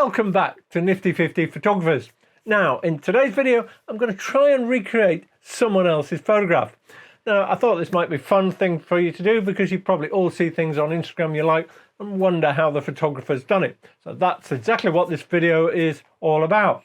Welcome back to Nifty 50 Photographers. Now, in today's video, I'm going to try and recreate someone else's photograph. Now, I thought this might be a fun thing for you to do because you probably all see things on Instagram you like and wonder how the photographer's done it. So that's exactly what this video is all about.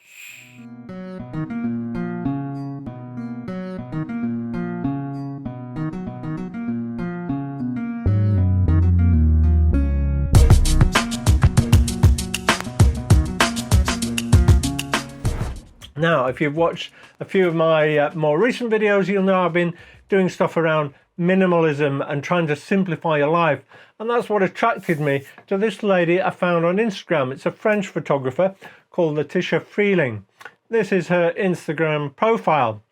Now, if you've watched a few of my more recent videos, you'll know I've been doing stuff around minimalism and trying to simplify your life. And that's what attracted me to this lady I found on Instagram. It's a French photographer called Letitia Freeling. This is her Instagram profile.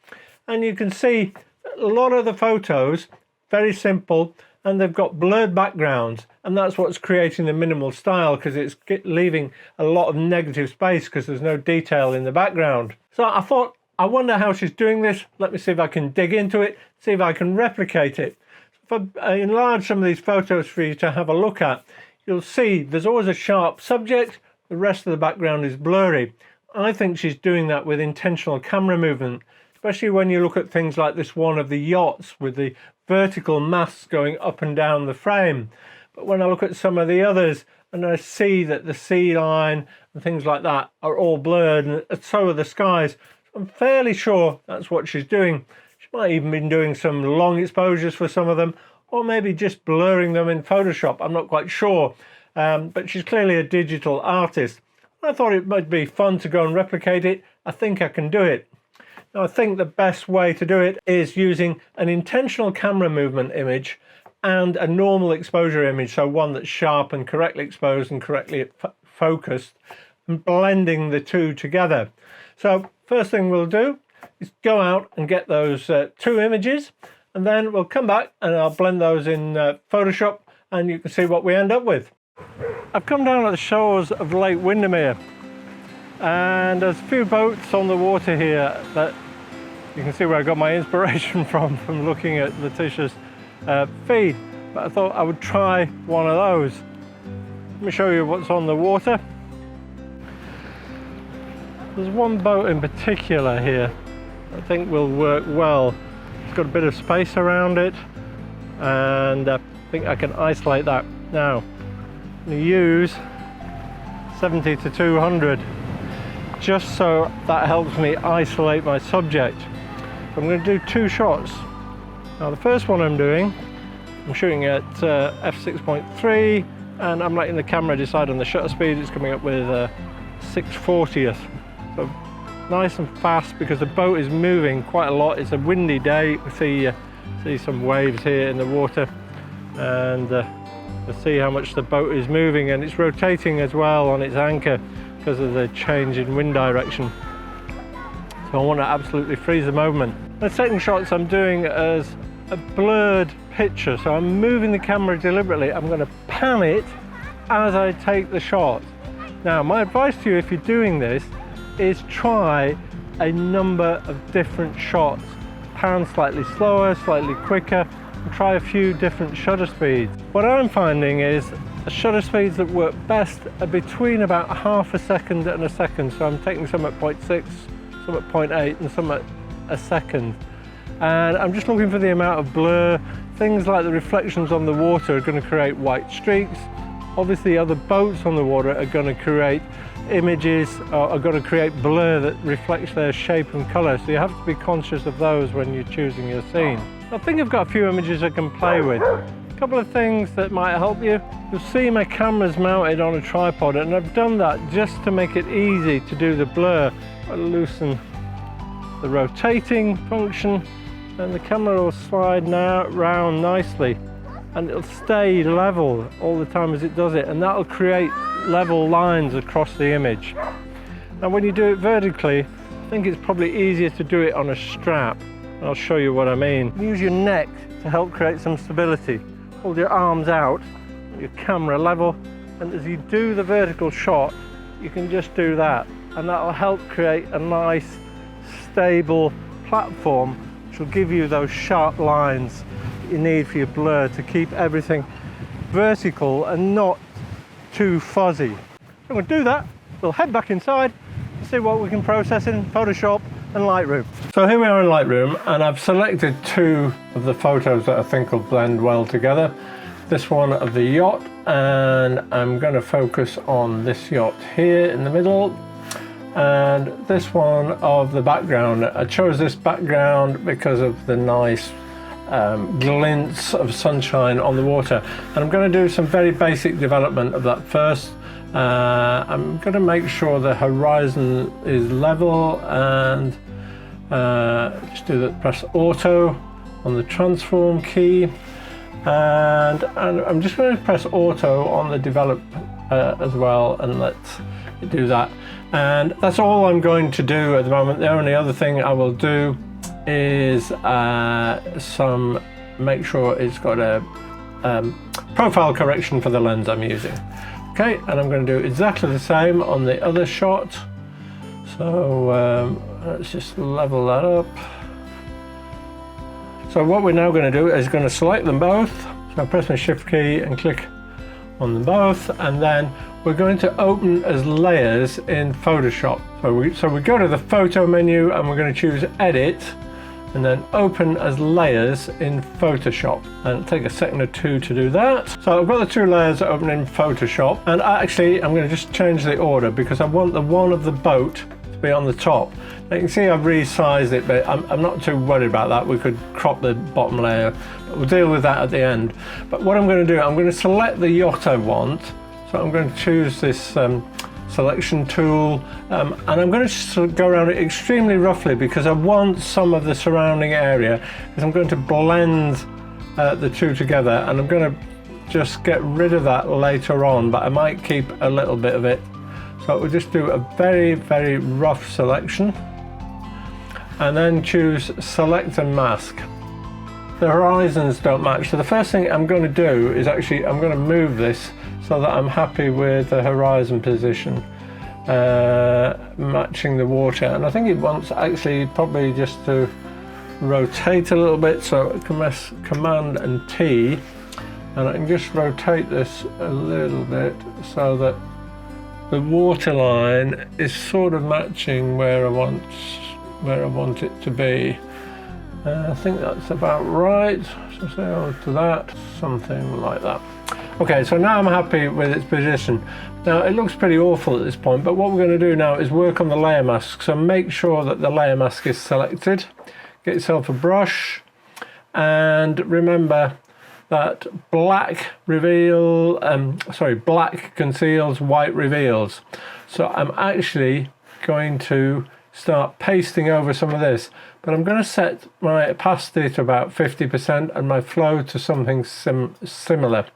And you can see a lot of the photos, very simple, and they've got blurred backgrounds. And that's what's creating the minimal style, because it's leaving a lot of negative space because there's no detail in the background. So I thought, I wonder how she's doing this. Let me see if I can dig into it, see if I can replicate it. If I enlarge some of these photos for you to have a look at, you'll see there's always a sharp subject. The rest of the background is blurry. I think she's doing that with intentional camera movement, especially when you look at things like this one of the yachts with the vertical masts going up and down the frame. But when I look at some of the others and I see that the sea line and things like that are all blurred, and so are the skies, I'm fairly sure that's what she's doing. She might even be doing some long exposures for some of them, or maybe just blurring them in Photoshop. I'm not quite sure, but she's clearly a digital artist. I thought it might be fun to go and replicate it. I think I can do it. Now, I think the best way to do it is using an intentional camera movement image and a normal exposure image, so one that's sharp and correctly exposed and correctly focused, and blending the two together. So first thing we'll do is go out and get those two images, and then we'll come back and I'll blend those in Photoshop, and you can see what we end up with. I've come down at the shores of Lake Windermere, and there's a few boats on the water here that you can see where I got my inspiration from looking at Letitia's feed. But I thought I would try one of those. Let me show you what's on the water. There's one boat in particular here I think will work well. It's got a bit of space around it, and I think I can isolate that. Now, I'm going to use 70 to 200 just so that helps me isolate my subject. I'm going to do two shots. Now, the first one I'm doing, I'm shooting at f6.3, and I'm letting the camera decide on the shutter speed. It's coming up with 6/40th. So nice and fast, because the boat is moving quite a lot. It's a windy day. You can see some waves here in the water, and you'll see how much the boat is moving, and it's rotating as well on its anchor because of the change in wind direction. So I want to absolutely freeze the moment. The second shots I'm doing as a blurred picture, so I'm moving the camera deliberately. I'm going to pan it as I take the shot. Now, my advice to you if you're doing this is try a number of different shots. Pan slightly slower, slightly quicker, and try a few different shutter speeds. What I'm finding is the shutter speeds that work best are between about ½ a second and a second. So I'm taking some at 0.6, some at 0.8, and some at a second. And I'm just looking for the amount of blur. Things like the reflections on the water are going to create white streaks. Obviously, other boats on the water are going to create images, are going to create blur that reflects their shape and colour. So you have to be conscious of those when you're choosing your scene. I think I've got a few images I can play with. A couple of things that might help you. You'll see my camera's mounted on a tripod, and I've done that just to make it easy to do the blur. I'll loosen the rotating function, and the camera will slide now round nicely, and it'll stay level all the time as it does it, and that'll create level lines across the image. Now, when you do it vertically, I think it's probably easier to do it on a strap. I'll show you what I mean. Use your neck to help create some stability. Hold your arms out, your camera level, and as you do the vertical shot, you can just do that, and that'll help create a nice, stable platform, which will give you those sharp lines that you need for your blur to keep everything vertical and not too fuzzy. I'm going to do that we'll head back inside and see what we can process in Photoshop and Lightroom. So here we are in Lightroom, and I've selected 2 of the photos that I think will blend well together. This one of the yacht, and I'm going to focus on this yacht here in the middle, and this one of the background. I chose this background because of the nice glints of sunshine on the water, and I'm going to do some very basic development of that first. I'm going to make sure the horizon is level, and just do that, press auto on the transform key, and I'm just going to press auto on the develop as well, and let's do that. And that's all I'm going to do at the moment. The only other thing I will do is make sure it's got a profile correction for the lens I'm using. Okay, and I'm going to do exactly the same on the other shot. So let's just level that up. So what we're now going to do is going to select them both. So I press my shift key and click on them both, and then we're going to open as layers in Photoshop. So we go to the photo menu and we're going to choose edit, and then open as layers in Photoshop, and it'll take a second or 2 to do that. So I've got the 2 layers open in Photoshop, and actually I'm going to just change the order because I want the one of the boat to be on the top. Now you can see I've resized it, but I'm not too worried about that. We could crop the bottom layer, but we'll deal with that at the end. But what I'm going to do, I'm going to select the yacht I want. So I'm going to choose this selection tool, and I'm going to go around it extremely roughly because I want some of the surrounding area, because I'm going to blend the 2 together, and I'm going to just get rid of that later on, but I might keep a little bit of it. So we'll just do a very, very rough selection, and then choose select and mask. The horizons don't match, so the first thing I'm going to do is actually I'm going to move this so that I'm happy with the horizon position matching the water, and I think it wants actually probably just to rotate a little bit, so I can press Command and T, and I can just rotate this a little bit so that the water line is sort of matching where I want it to be. I think that's about right, so say on to that, something like that. Okay, so now I'm happy with its position. Now it looks pretty awful at this point, but what we're going to do now is work on the layer mask. So make sure that the layer mask is selected. Get yourself a brush, and remember that black conceals, white reveals. So I'm actually going to start pasting over some of this, but I'm going to set my opacity to about 50% and my flow to something similar,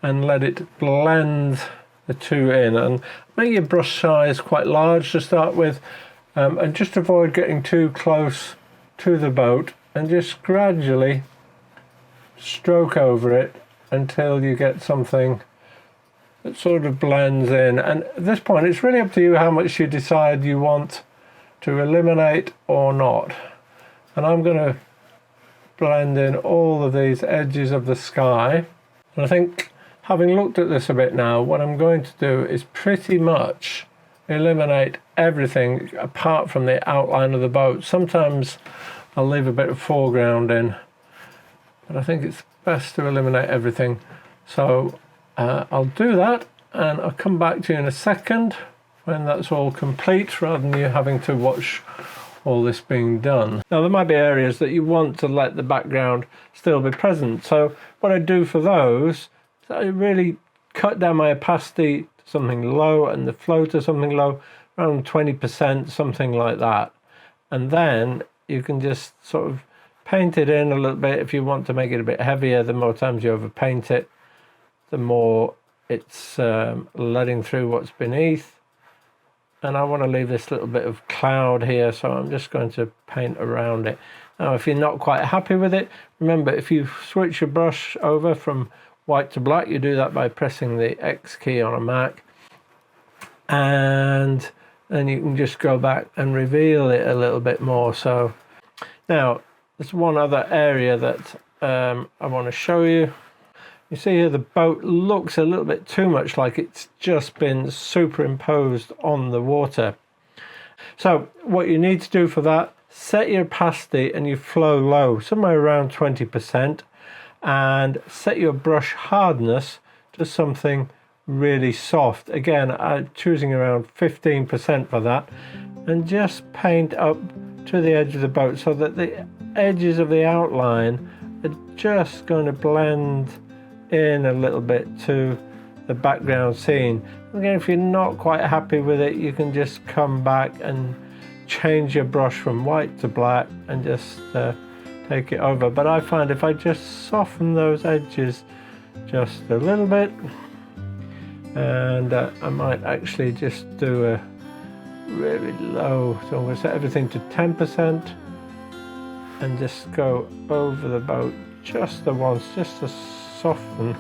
and let it blend the 2 in, and make your brush size quite large to start with, and just avoid getting too close to the boat, and just gradually stroke over it until you get something that sort of blends in. And at this point it's really up to you how much you decide you want to eliminate or not, and I'm going to blend in all of these edges of the sky. And I think, having looked at this a bit now, what I'm going to do is pretty much eliminate everything apart from the outline of the boat. Sometimes I'll leave a bit of foreground in, but I think it's best to eliminate everything. So I'll do that, and I'll come back to you in a second when that's all complete, rather than you having to watch all this being done. Now there might be areas that you want to let the background still be present, so what I do for those, I really cut down my opacity to something low and the flow to something low, around 20%, something like that. And then you can just sort of paint it in a little bit. If you want to make it a bit heavier, the more times you overpaint it, the more it's letting through what's beneath. And I want to leave this little bit of cloud here, so I'm just going to paint around it. Now if you're not quite happy with it, remember, if you switch your brush over from white to black, you do that by pressing the X key on a Mac, and then you can just go back and reveal it a little bit more. So now there's one other area that I want to show you. You see here the boat looks a little bit too much like it's just been superimposed on the water. So what you need to do for that, set your opacity and your flow low, somewhere around 20%, and set your brush hardness to something really soft. Again, I'm choosing around 15% for that, and just paint up to the edge of the boat so that the edges of the outline are just going to blend in a little bit to the background scene. Again, if you're not quite happy with it, you can just come back and change your brush from white to black and just take it over. But I find if I just soften those edges just a little bit, and I might actually just do a really low, so I'm going to set everything to 10% and just go over the boat just the once, just to soften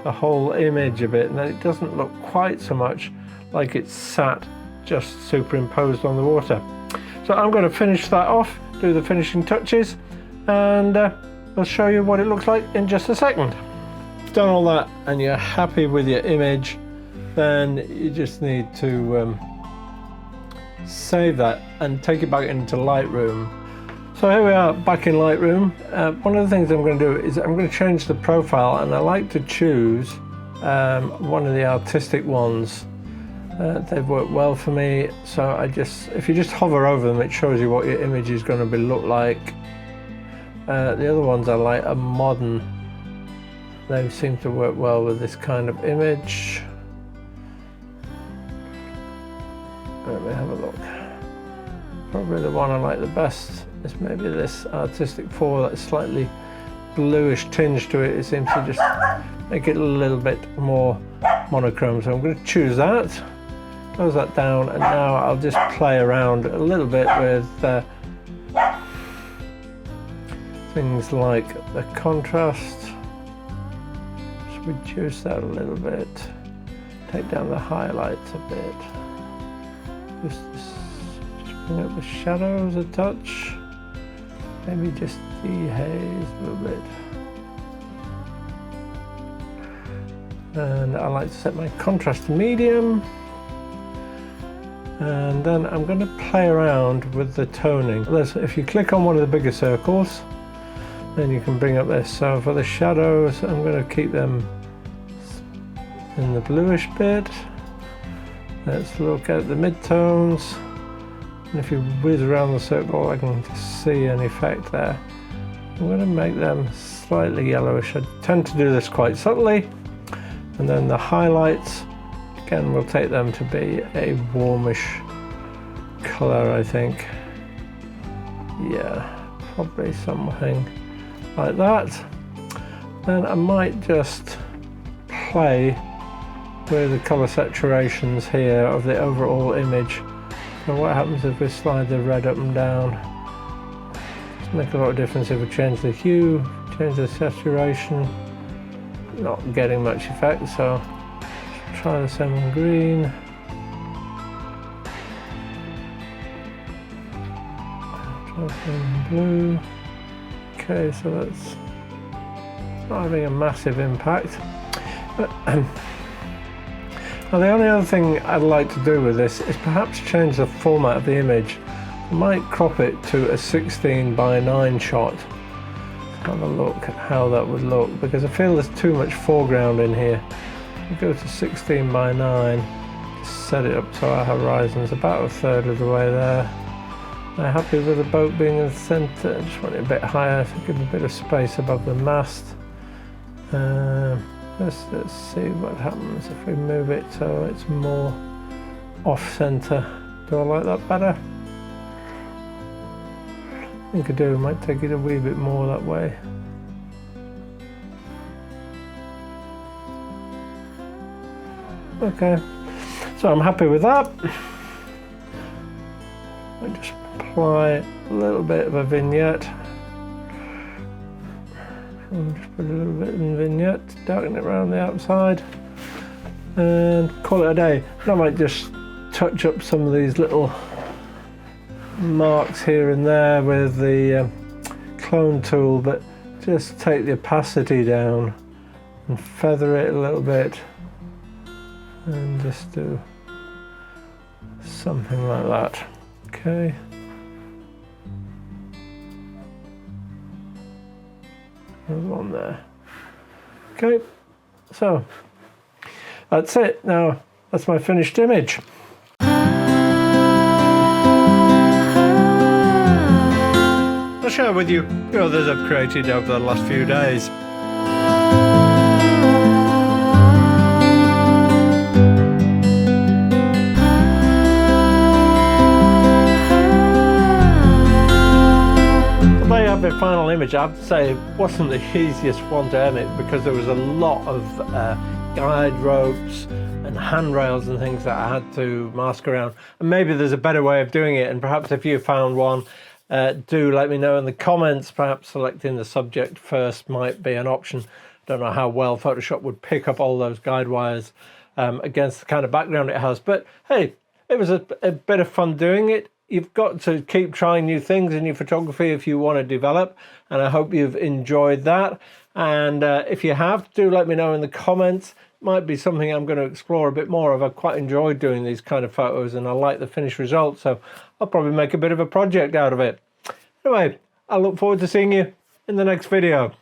the whole image a bit, and then it doesn't look quite so much like it's sat just superimposed on the water. So I'm going to finish that off, do the finishing touches, and I'll show you what it looks like in just a second. Done all that and you're happy with your image, then you just need to save that and take it back into Lightroom. So here we are back in Lightroom. One of the things I'm going to do is I'm going to change the profile, and I like to choose one of the artistic ones. They've worked well for me, so if you just hover over them, it shows you what your image is going to look like. The other ones I like are modern. They seem to work well with this kind of image. Let me have a look. Probably the one I like the best is maybe this Artistic 4, that's slightly bluish tinge to it. It seems to just make it a little bit more monochrome. So I'm going to choose that, close that down, and now I'll just play around a little bit with things like the contrast. Just reduce that a little bit, take down the highlights a bit. Just bring up the shadows a touch, maybe just dehaze a little bit. And I like to set my contrast to medium. And then I'm going to play around with the toning. If you click on one of the bigger circles, then you can bring up this. So for the shadows, I'm going to keep them in the bluish bit. Let's look at the midtones, and if you whiz around the circle I can just see an effect there. I'm going to make them slightly yellowish. I tend to do this quite subtly. And then the highlights, again, we'll take them to be a warmish colour, I think. Yeah, probably something like that. Then I might just play with the colour saturations here of the overall image. So what happens if we slide the red up and down? It's make a lot of difference if we change the hue, change the saturation. Not getting much effect, so try the same on green. Try the same on blue. Okay, so that's not having a massive impact. But, now the only other thing I'd like to do with this is perhaps change the format of the image. I might crop it to a 16:9 shot. Have a look at how that would look, because I feel there's too much foreground in here. We go to 16:9, set it up so our horizon's about a third of the way there. I'm happy with the boat being in the centre. I just want it a bit higher to give a bit of space above the mast. Let's see what happens if we move it so it's more off-centre. Do I like that better? I think I do. I might take it a wee bit more that way. Okay, so I'm happy with that. I just apply a little bit of a vignette. I'll just put a little bit in vignette, darken it around the outside, and call it a day. And I might just touch up some of these little marks here and there with the clone tool, but just take the opacity down and feather it a little bit and just do something like that. Okay. There's one there. Okay, so that's it. Now that's my finished image. I'll share with you the others I've created over the last few days. The final image, I have to say, it wasn't the easiest one to edit because there was a lot of guide ropes and handrails and things that I had to mask around. And maybe there's a better way of doing it, and perhaps if you found one, do let me know in the comments. Perhaps selecting the subject first might be an option. I don't know how well Photoshop would pick up all those guide wires against the kind of background it has, but hey, it was a bit of fun doing it. You've got to keep trying new things in your photography if you want to develop, and I hope you've enjoyed that. And if you have, do let me know in the comments. It might be something I'm going to explore a bit more of. I've quite enjoyed doing these kind of photos and I like the finished result, so I'll probably make a bit of a project out of it. Anyway, I look forward to seeing you in the next video.